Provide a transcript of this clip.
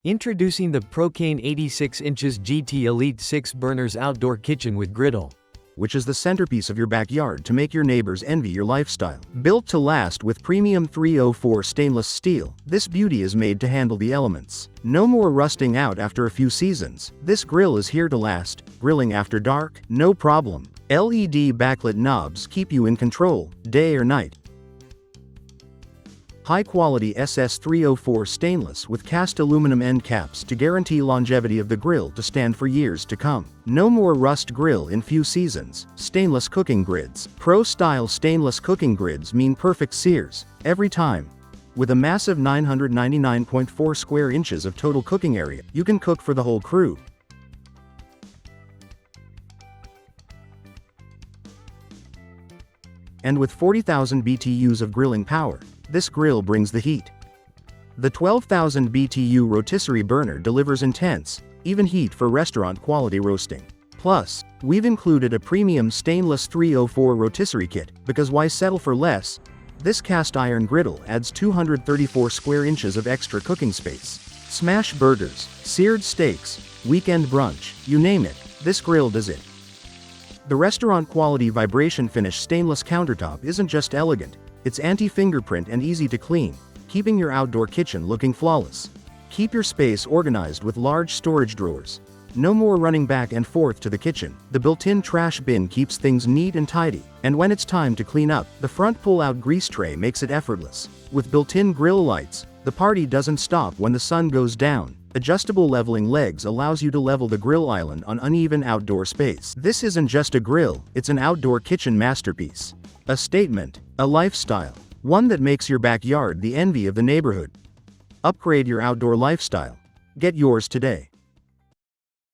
Introducing the Prokan 86 inches GT Elite 6 burners outdoor kitchen with griddle, which is the centerpiece of your backyard to make your neighbors envy your lifestyle. Built to last with premium 304 stainless steel, this beauty is made to handle the elements. No more rusting out after a few seasons. This grill is here to last. Grilling after dark? No problem. LED backlit knobs keep you in control, day or night. High-quality SS304 stainless with cast aluminum end caps to guarantee longevity of the grill to stand for years to come. No more rust grill in few seasons. Stainless cooking grids. Pro-style stainless cooking grids mean perfect sears, every time. With a massive 999.4 square inches of total cooking area, you can cook for the whole crew. And with 40,000 BTUs of grilling power, this grill brings the heat. The 12,000 BTU rotisserie burner delivers intense, even heat for restaurant-quality roasting. Plus, we've included a premium stainless 304 rotisserie kit, because why settle for less? This cast iron griddle adds 234 square inches of extra cooking space. Smash burgers, seared steaks, weekend brunch, you name it, this grill does it. The restaurant-quality vibration finish stainless countertop isn't just elegant, it's anti-fingerprint and easy to clean, keeping your outdoor kitchen looking flawless. Keep your space organized with large storage drawers. No more running back and forth to the kitchen. The built-in trash bin keeps things neat and tidy. And when it's time to clean up, the front pull-out grease tray makes it effortless. With built-in grill lights, the party doesn't stop when the sun goes down. Adjustable leveling legs allows you to level the grill island on uneven outdoor space. This isn't just a grill, it's an outdoor kitchen masterpiece. A statement, a lifestyle, one that makes your backyard the envy of the neighborhood. Upgrade your outdoor lifestyle. Get yours today.